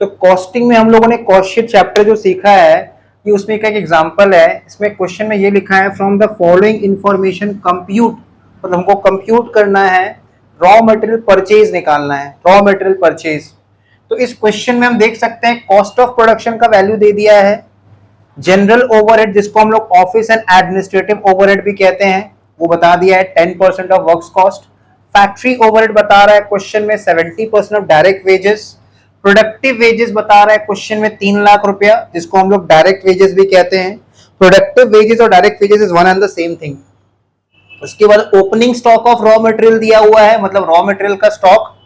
तो कॉस्टिंग में हम लोगों ने कॉस्ट शीट चैप्टर जो सीखा है कि उसमें एक एग्जांपल है। इसमें क्वेश्चन में ये लिखा है from the following information compute, मतलब हमको कंप्यूट करना है, रॉ मटेरियल परचेज निकालना है, रॉ मटेरियल परचेज। तो इस क्वेश्चन में हम देख सकते हैं कॉस्ट ऑफ प्रोडक्शन का वैल्यू दे दिया है, जनरल ओवरहेड जिसको हम लोग ऑफिस एंड एडमिनिस्ट्रेटिव ओवरहेड भी कहते हैं वो बता दिया है 10% of works cost. Factory overhead बता रहा है क्वेश्चन में 70% of direct wages. Productive wages बता रहा है क्वेश्चन में 3 लाख रुपया जिसको हम लोग डायरेक्ट वेजेस भी कहते हैं। प्रोडक्टिव वेजेस और direct wages is one and the same thing. उसके बाद opening stock of raw material दिया हुआ है, मतलब रॉ मटेरियल का stock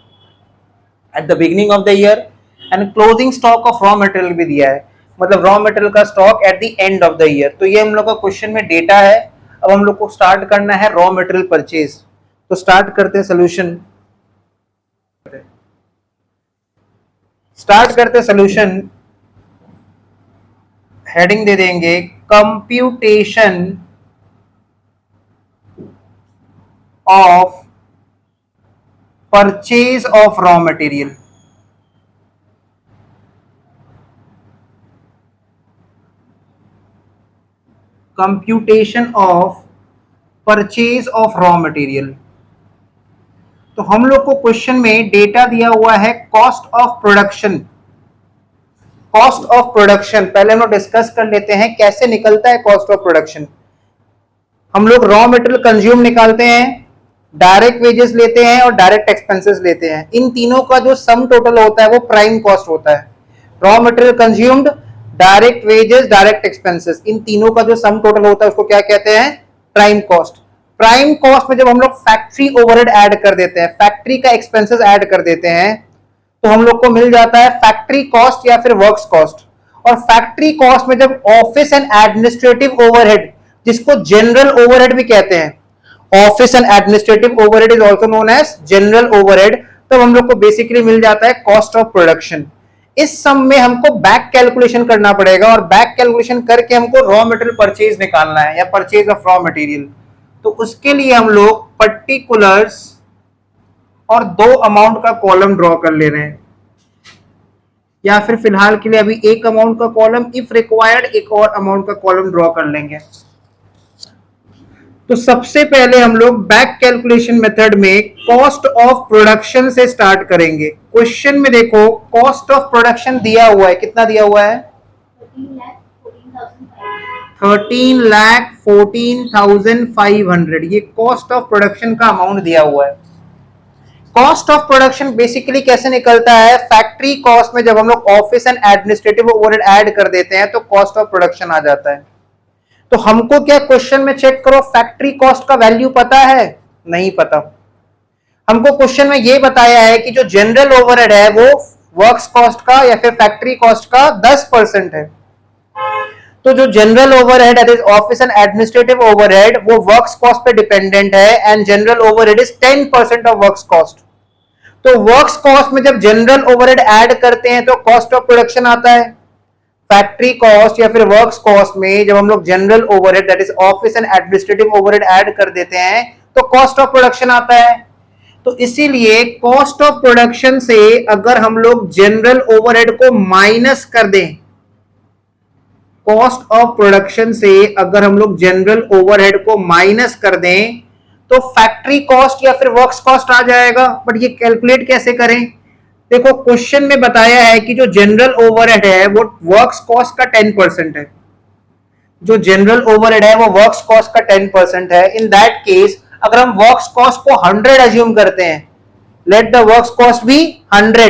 at the beginning of the year, and closing stock of raw material भी दिया है, मतलब रॉ मटेरियल का stock at the end of the year. तो ये हम लोग का क्वेश्चन में डेटा है। अब हम लोग को स्टार्ट करना है रॉ मटेरियल परचेज। तो स्टार्ट करते हैं सोल्यूशन। हेडिंग दे देंगे computation of purchase of raw material. Computation of purchase of raw material. तो हम लोग को क्वेश्चन में डेटा दिया हुआ है cost of production. Cost of production पहले हम लोग डिस्कस कर लेते हैं कैसे निकलता है कॉस्ट ऑफ प्रोडक्शन। हम लोग रॉ मटेरियल कंज्यूम निकालते हैं, डायरेक्ट वेजेस लेते हैं और डायरेक्ट एक्सपेंसेस लेते हैं। इन तीनों का जो सम टोटल होता है वो प्राइम कॉस्ट होता है। Raw material consumed, direct wages, direct expenses, इन तीनों का जो सम टोटल होता है उसको क्या कहते हैं? Prime cost. प्राइम कॉस्ट में जब हम लोग फैक्ट्री ओवरहेड ऐड कर देते हैं, फैक्ट्री का एक्सपेंसेस ऐड कर देते हैं, तो हम लोग को मिल जाता है फैक्ट्री कॉस्ट या फिर वर्क्स कॉस्ट। और फैक्ट्री कॉस्ट में जब ऑफिस एंड एडमिनिस्ट्रेटिव ओवरहेड, जिसको जनरल ओवरहेड भी कहते हैं, office and administrative overhead is also known as general overhead, तब हम लोग को बेसिकली मिल जाता है कॉस्ट ऑफ प्रोडक्शन। इस सम में हमको बैक कैलकुलेशन करना पड़ेगा और बैक कैलकुलेशन करके हमको रॉ मटेरियल परचेज निकालना है या परचेज ऑफ रॉ मटेरियल। तो उसके लिए हम लोग पर्टिकुलर्स और 2 अमाउंट का कॉलम ड्रॉ कर ले रहे हैं, या फिर फिलहाल के लिए अभी एक अमाउंट का कॉलम, इफ रिक्वायर्ड एक और अमाउंट का कॉलम ड्रॉ कर लेंगे। तो सबसे पहले हम लोग बैक कैलकुलेशन मेथड में कॉस्ट ऑफ प्रोडक्शन से स्टार्ट करेंगे। क्वेश्चन में देखो कॉस्ट ऑफ प्रोडक्शन दिया हुआ है, कितना दिया हुआ है? 13,14,500। ये कॉस्ट ऑफ प्रोडक्शन का अमाउंट दिया हुआ है। कॉस्ट ऑफ प्रोडक्शन बेसिकली कैसे निकलता है? फैक्ट्री कॉस्ट में जब हम लोग office and administrative overhead add कर देते हैं तो कॉस्ट ऑफ प्रोडक्शन आ जाता है। तो हमको क्या क्वेश्चन में चेक करो, फैक्ट्री कॉस्ट का वैल्यू पता है? नहीं पता। हमको क्वेश्चन में ये बताया है कि जो जनरल ओवरहेड है वो वर्क्स कॉस्ट का या फिर फैक्ट्री कॉस्ट का 10% है। तो जो general overhead that is office and administrative overhead वो वर्क्स कॉस्ट पे डिपेंडेंट है, and general overhead is 10% of works cost. तो वर्क्स कॉस्ट में जब जनरल ओवरहेड ऐड करते हैं तो कॉस्ट ऑफ प्रोडक्शन आता है। फैक्ट्री कॉस्ट या फिर वर्क्स कॉस्ट में जब हम लोग general overhead that is office and administrative overhead add कर देते हैं तो कॉस्ट ऑफ प्रोडक्शन आता है। तो इसीलिए कॉस्ट ऑफ प्रोडक्शन से अगर हम लोग जनरल ओवरहेड को माइनस कर दें, कॉस्ट ऑफ प्रोडक्शन से अगर हम लोग जनरल ओवरहेड को माइनस कर दें तो फैक्ट्री कॉस्ट या फिर वर्क्स कॉस्ट आ जाएगा। बट ये कैलकुलेट कैसे करें? देखो क्वेश्चन में बताया है कि जो जनरल ओवरहेड है वो वर्क्स कॉस्ट का 10% है। जो जनरल ओवरहेड है वो वर्क्स कॉस्ट का 10% है। इन दैट केस अगर हम वर्क्स कॉस्ट को 100 अज्यूम करते हैं, let the works cost be 100,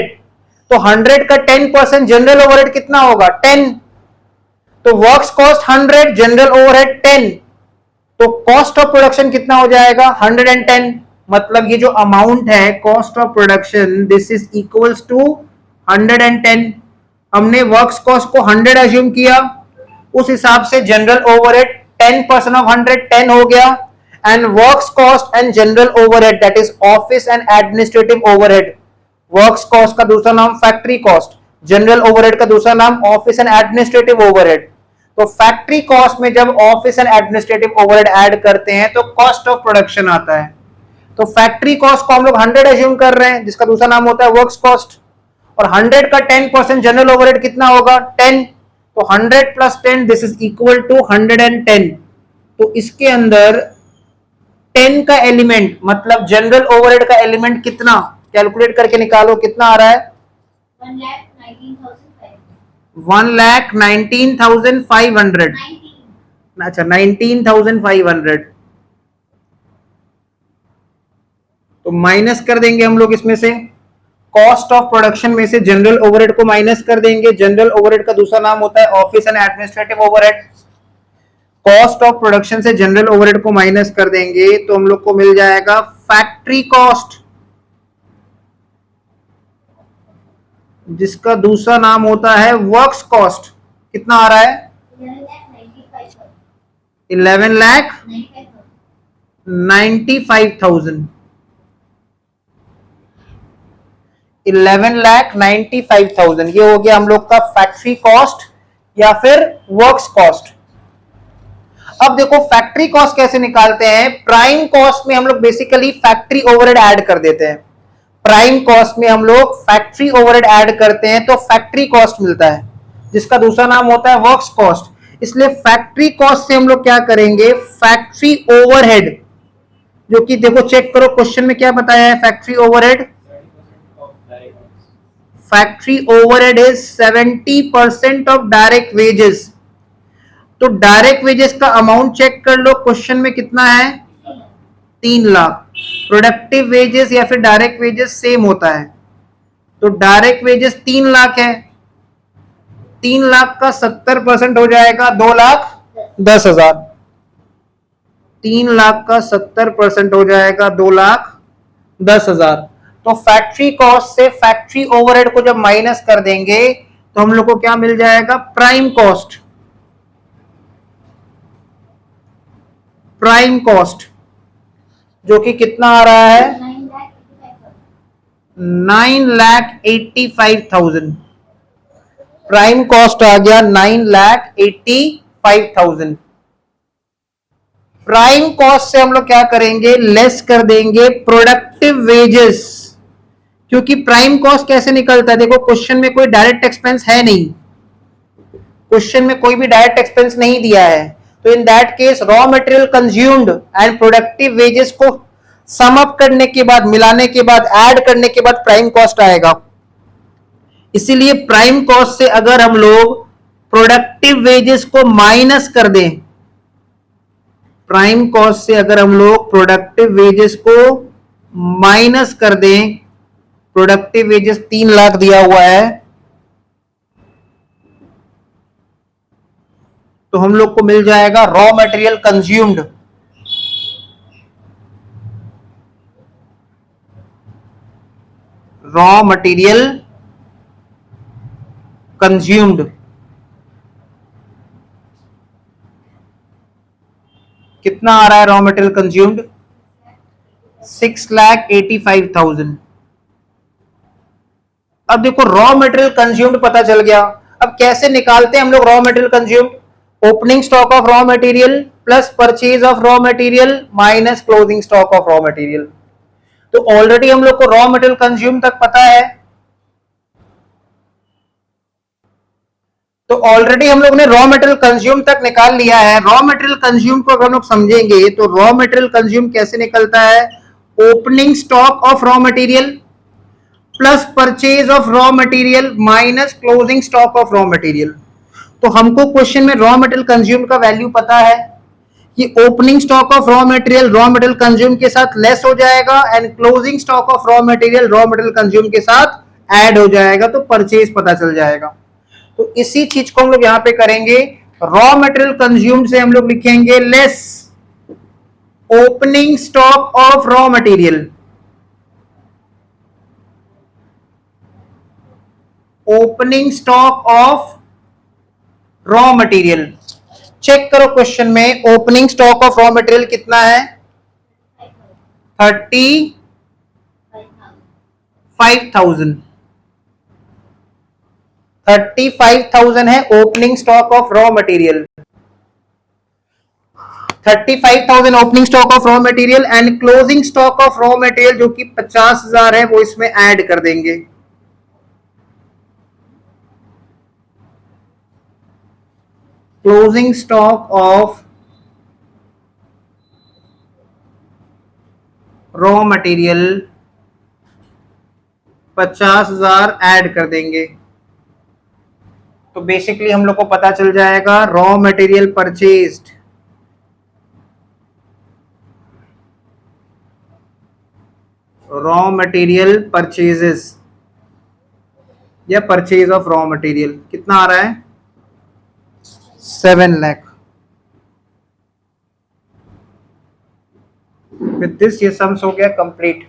तो 100 का 10% जनरल ओवरहेड कितना होगा? 10। तो वर्क्स कॉस्ट 100, जनरल ओवरहेड 10, तो कॉस्ट ऑफ प्रोडक्शन कितना हो जाएगा? 110। मतलब ये जो अमाउंट है cost of production this is equals to 110। हमने वर्क्स कॉस्ट को 100 अज्यूम किया, उस हिसाब से जनरल ओवरहेड 10% ऑफ 100 10 हो गया, and works cost and general overhead that is office and administrative overhead. Works cost का दूसरा नाम फैक्ट्री कॉस्ट, जनरल ओवरहेड का दूसरा नाम ऑफिस एंड एडमिनिस्ट्रेटिव ओवरहेड। तो फैक्ट्री कॉस्ट में जब office and administrative overhead add करते हैं तो कॉस्ट ऑफ प्रोडक्शन आता है। तो फैक्ट्री कॉस्ट को हम लोग 100 अज्यूम कर रहे हैं जिसका दूसरा नाम होता है वर्क्स कॉस्ट, और 100 का 10% जनरल ओवरहेड कितना होगा 10, तो 100 plus 10 this is equal to 110। तो इसके अंदर 10 का एलिमेंट मतलब जनरल ओवरहेड का एलिमेंट कितना, कैलकुलेट करके निकालो कितना आ रहा है 1,19,500। अच्छा 19,500, तो माइनस कर देंगे हम लोग इसमें से कॉस्ट ऑफ प्रोडक्शन में से जनरल ओवरहेड को माइनस कर देंगे। जनरल ओवरहेड का दूसरा नाम होता है office and administrative overhead. Cost of production से जनरल ओवरहेड को माइनस कर देंगे तो हम लोग को मिल जाएगा फैक्ट्री कॉस्ट, जिसका दूसरा नाम होता है वर्क्स कॉस्ट। कितना आ रहा है 11,95,000। 11,95,000 ये हो गया हम लोग का फैक्ट्री कॉस्ट या फिर वर्क्स कॉस्ट। अब देखो फैक्ट्री कॉस्ट कैसे निकालते हैं। प्राइम कॉस्ट में हम लोग बेसिकली फैक्ट्री ओवरहेड ऐड कर देते हैं। प्राइम कॉस्ट में हम लोग फैक्ट्री ओवरहेड ऐड करते हैं तो फैक्ट्री कॉस्ट मिलता है, जिसका दूसरा नाम होता है वर्क्स कॉस्ट। इसलिए फैक्ट्री कॉस्ट से हम लोग क्या करेंगे, फैक्ट्री ओवरहेड, जो कि देखो चेक करो क्वेश्चन में क्या बताया है factory overhead. Factory overhead is 70% of direct wages. तो डायरेक्ट वेजेस का अमाउंट चेक कर लो, क्वेश्चन में कितना है 3 लाख। प्रोडक्टिव वेजेस या फिर डायरेक्ट वेजेस सेम होता है, तो डायरेक्ट वेजेस 3 लाख है। 3 लाख का 70% हो जाएगा 2,10,000। 3 लाख का 70% हो जाएगा 2,10,000। तो फैक्ट्री कॉस्ट से फैक्ट्री ओवरहेड को जब माइनस कर देंगे तो हम लोग को क्या मिल जाएगा, प्राइम कॉस्ट। प्राइम कॉस्ट जो कि कितना आ रहा है 9,85,000। प्राइम कॉस्ट आ गया 9,85,000। प्राइम कॉस्ट से हम लोग क्या करेंगे, लेस कर देंगे प्रोडक्टिव वेजेस, क्योंकि प्राइम कॉस्ट कैसे निकलता है, देखो क्वेश्चन में कोई डायरेक्ट एक्सपेंस है नहीं, क्वेश्चन में कोई भी डायरेक्ट एक्सपेंस नहीं दिया है, तो in that case raw material consumed and productive wages को सम अप करने के बाद, मिलाने के बाद, ऐड करने के बाद प्राइम कॉस्ट आएगा। इसीलिए प्राइम कॉस्ट से अगर हम लोग प्रोडक्टिव वेजेस को माइनस कर दें, प्राइम कॉस्ट से अगर हम लोग प्रोडक्टिव वेजेस को माइनस कर दें, प्रोडक्टिव वेजेस 3 लाख दिया हुआ है, तो हम लोग को मिल जाएगा raw material consumed. Raw material consumed कितना आ रहा है, रॉ मटेरियल कंज्यूम्ड 6,85,000। अब देखो रॉ मटेरियल कंज्यूम्ड पता चल गया। अब कैसे निकालते हैं हम लोग raw material consumed, opening stock of raw material plus purchase of raw material minus closing stock of raw material. तो ऑलरेडी हम लोग को रॉ मटेरियल कंज्यूम तक पता है, तो ऑलरेडी हम लोग ने रॉ मटेरियल कंज्यूम तक निकाल लिया है। रॉ मटेरियल कंज्यूम को अगर हम लोग समझेंगे तो रॉ मटेरियल कंज्यूम कैसे निकलता है, opening stock of raw material plus purchase of raw material minus closing stock of raw material. तो हमको क्वेश्चन में रॉ मटेरियल कंज्यूम का वैल्यू पता है कि opening stock of raw material consume के साथ लेस हो जाएगा and closing stock of raw material consume के साथ ऐड हो जाएगा, तो परचेज पता चल जाएगा। तो इसी चीज को हम लोग यहां पे करेंगे, रॉ मटेरियल कंज्यूम से हम लोग लिखेंगे less opening stock of raw material, opening stock of raw material. Check करो क्वेश्चन में opening stock of raw material कितना है 35,000। 35,000 है opening stock of raw material. 35,000 opening stock of raw material and closing stock of raw material जो कि 50,000 है, वो इसमें ऐड कर देंगे। Closing stock of raw material 50,000 add कर देंगे। तो बेसिकली हम लोग को पता चल जाएगा raw material purchased, raw material purchases या परचेज ऑफ रॉ मटेरियल कितना आ रहा है 7 लाख। विद दिस ये सम्स हो गया कंप्लीट।